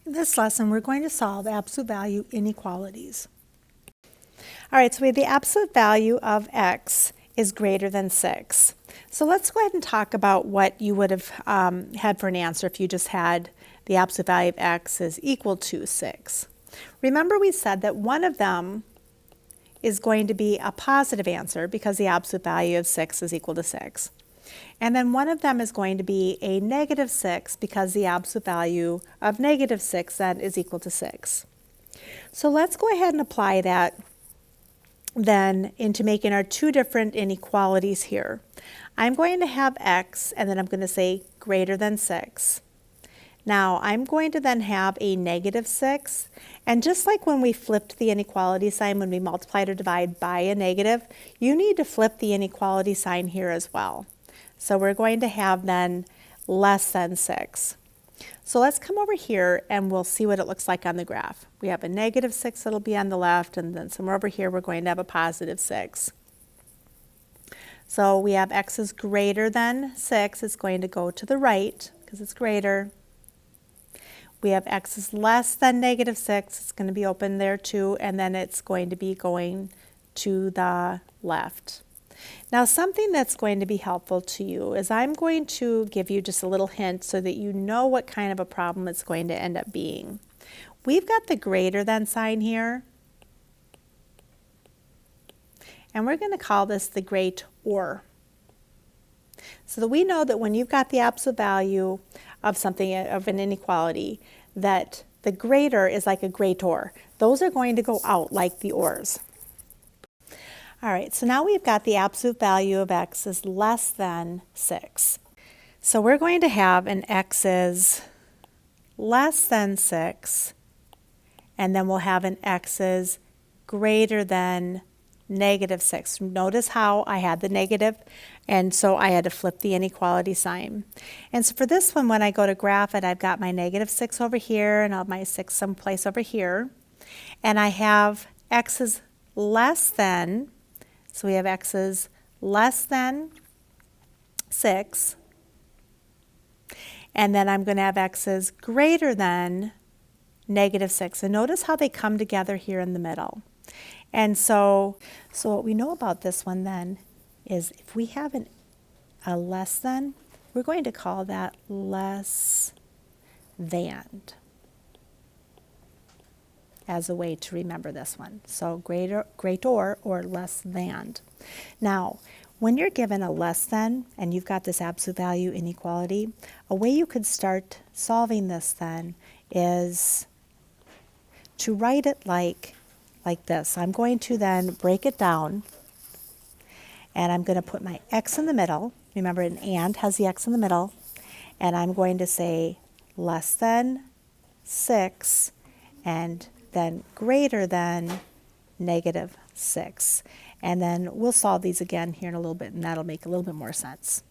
In this lesson, we're going to solve absolute value inequalities. All right, so we have the absolute value of x is greater than 6. So let's go ahead and talk about what you would have had for an answer if you just had the absolute value of x is equal to 6. Remember we said that one of them is going to be a positive answer because the absolute value of 6 is equal to 6. And then one of them is going to be a negative 6 because the absolute value of negative 6 then is equal to 6. So let's go ahead and apply that then into making our two different inequalities here. I'm going to have x and then I'm going to say greater than 6. Now I'm going to then have a negative 6, and just like when we flipped the inequality sign when we multiplied or divide by a negative, you need to flip the inequality sign here as well. So we're going to have then less than 6. So let's come over here and we'll see what it looks like on the graph. We have a negative 6 that'll be on the left, and then somewhere over here we're going to have a positive 6. So we have x is greater than 6. It's going to go to the right because it's greater. We have x is less than negative 6. It's going to be open there too, and then it's going to be going to the left. Now something that's going to be helpful to you is I'm going to give you just a little hint so that you know what kind of a problem it's going to end up being. We've got the greater than sign here, and we're going to call this the great or. So that we know that when you've got the absolute value of something, of an inequality, that the greater is like a greater. Those are going to go out like the ors. All right, so now we've got the absolute value of x is less than 6. So we're going to have an x is less than 6, and then we'll have an x is greater than negative 6. Notice how I had the negative, and so I had to flip the inequality sign. And so for this one, when I go to graph it, I've got my negative 6 over here, and I'll have my 6 someplace over here. And I have x is less than, so we have x is less than 6. And then I'm going to have x is greater than negative 6. And notice how they come together here in the middle. And so what we know about this one then is if we have a less than, we're going to call that less than as a way to remember this one. So greater or less than. Now, when you're given a less than and you've got this absolute value inequality, a way you could start solving this then is to write it like this. I'm going to then break it down, and I'm going to put my x in the middle. Remember, an and has the x in the middle. And I'm going to say less than 6 and then greater than negative 6. And then we'll solve these again here in a little bit, and that'll make a little bit more sense.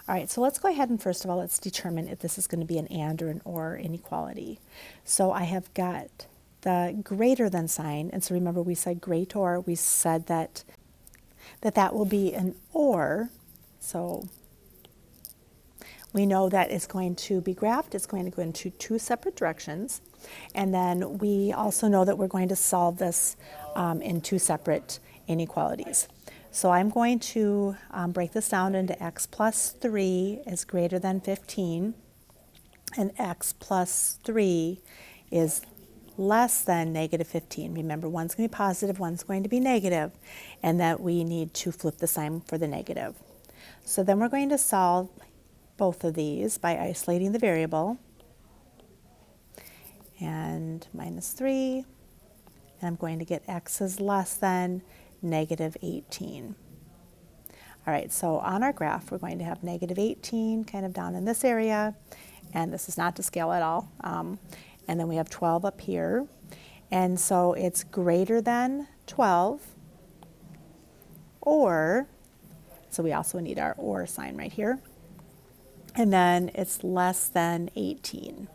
All right, so let's go ahead and first of all, let's determine if this is going to be an and or an or inequality. So I have got the greater than sign, and so remember we said greater, we said that will be an or, so we know that it's going to be graphed, it's going to go into two separate directions, and then we also know that we're going to solve this in two separate inequalities. So I'm going to break this down into x plus 3 is greater than 15, and x plus 3 is less than negative 15. Remember, one's going to be positive, one's going to be negative, and that we need to flip the sign for the negative. So then we're going to solve both of these by isolating the variable. And minus 3, and I'm going to get x is less than negative 18. All right, so on our graph, we're going to have negative 18 kind of down in this area, and this is not to scale at all. And then we have 12 up here. And so it's greater than 12, or, so we also need our or sign right here. And then it's less than 18.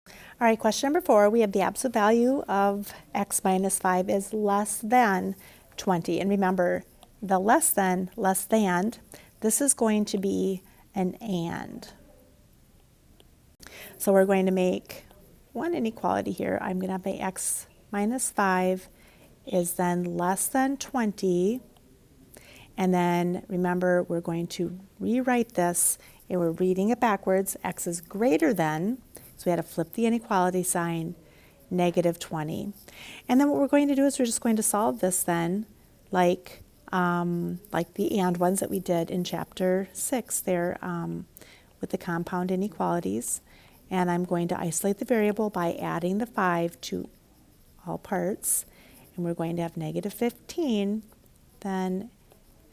All right, question number 4, we have the absolute value of x minus 5 is less than 20. And remember, the less than, this is going to be an and. So we're going to make one inequality here. I'm going to have my x minus 5 is then less than 20. And then remember, we're going to rewrite this, and we're reading it backwards. X is greater than, so we had to flip the inequality sign, negative 20. And then what we're going to do is we're just going to solve this then like the and ones that we did in chapter 6 there with the compound inequalities. And I'm going to isolate the variable by adding the 5 to all parts. And we're going to have negative 15, then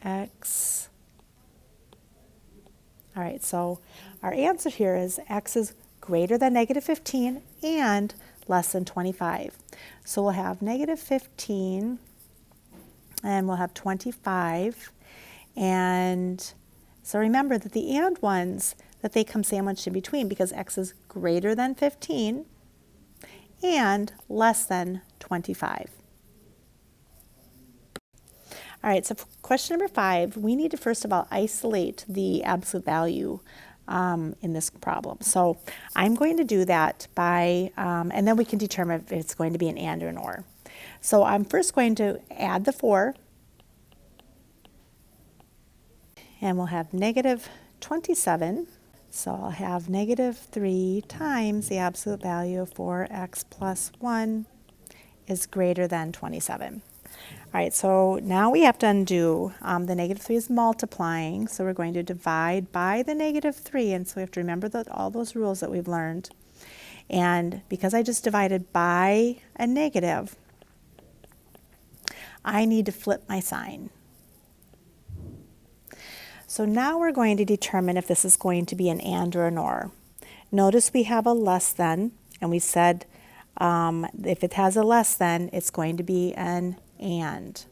x. All right, so our answer here is x is greater than negative 15 and less than 25. So we'll have negative 15 and we'll have 25. And so remember that the and ones, that they come sandwiched in between because x is greater than 15 and less than 25. All right, so for question number 5, we need to first of all isolate the absolute value in this problem. So I'm going to do that by, and then we can determine if it's going to be an and or an or. So I'm first going to add the 4, and we'll have negative 27. So I'll have negative 3 times the absolute value of 4x plus 1 is greater than 27. All right, so now we have to undo. The negative 3 is multiplying, so we're going to divide by the negative 3, and so we have to remember all those rules that we've learned. And because I just divided by a negative, I need to flip my sign. So now we're going to determine if this is going to be an and or an or. Notice we have a less than, and we said if it has a less than, it's going to be an and.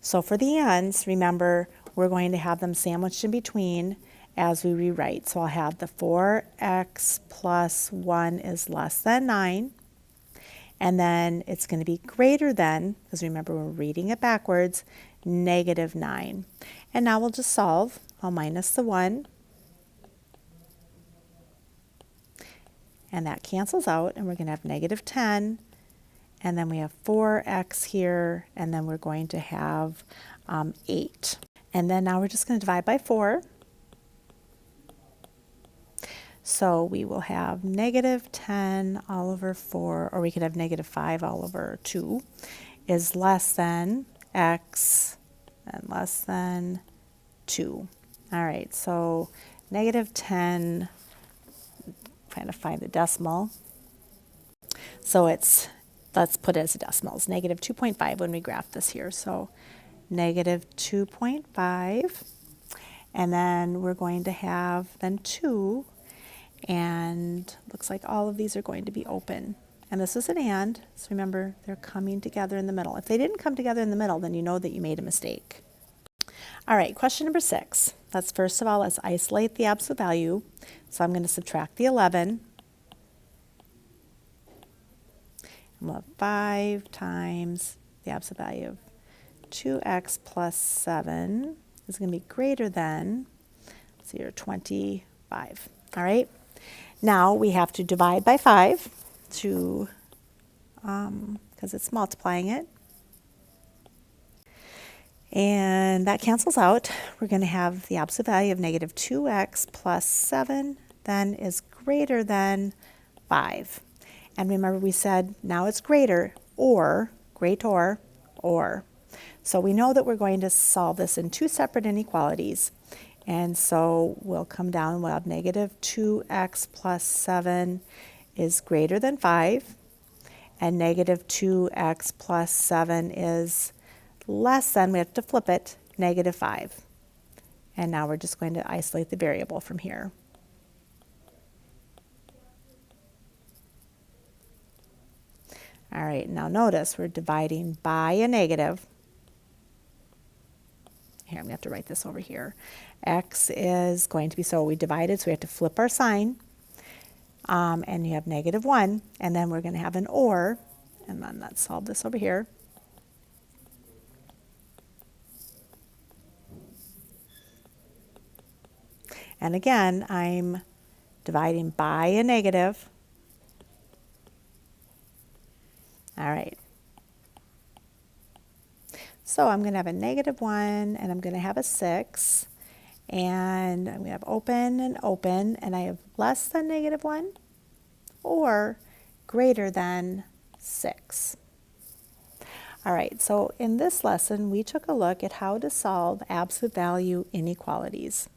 So for the ands, remember, we're going to have them sandwiched in between as we rewrite. So I'll have the 4x plus 1 is less than 9. And then it's going to be greater than, because remember we're reading it backwards, negative 9. And now we'll just solve. I'll minus the 1. And that cancels out, and we're going to have negative 10. And then we have 4x here, and then we're going to have 8. And then now we're just going to divide by 4. So we will have negative 10 all over 4, or we could have negative 5 all over 2, is less than x and less than 2. All right, so negative 10, trying to find the decimal. So it's, let's put it as a decimal. It's negative 2.5 when we graph this here. So negative 2.5. And then we're going to have then 2. And looks like all of these are going to be open. And this is an and. So remember, they're coming together in the middle. If they didn't come together in the middle, then you know that you made a mistake. All right, question number 6. Let's first of all, let's isolate the absolute value. So I'm going to subtract the 11. We'll have 5 times the absolute value of 2x plus 7 is going to be greater than, so you're 25. All right. Now we have to divide by 5 to, because it's multiplying it. And that cancels out. We're going to have the absolute value of negative 2x plus 7 then is greater than 5. And remember we said now it's greater or, greater or. So we know that we're going to solve this in 2 separate inequalities. And so we'll come down, we'll have negative 2x plus 7 is greater than 5. And negative 2x plus 7 is less than, we have to flip it, negative 5. And now we're just going to isolate the variable from here. All right, now notice we're dividing by a negative. Here, I'm going to have to write this over here. X is going to be, so we divided, so we have to flip our sign. And you have negative 1, and then we're going to have an or, and then let's solve this over here. And again, I'm dividing by a negative. All right. So I'm going to have a -1, and I'm going to have a 6, and I'm going to have open, and I have less than -1 or greater than 6. All right, so in this lesson, we took a look at how to solve absolute value inequalities.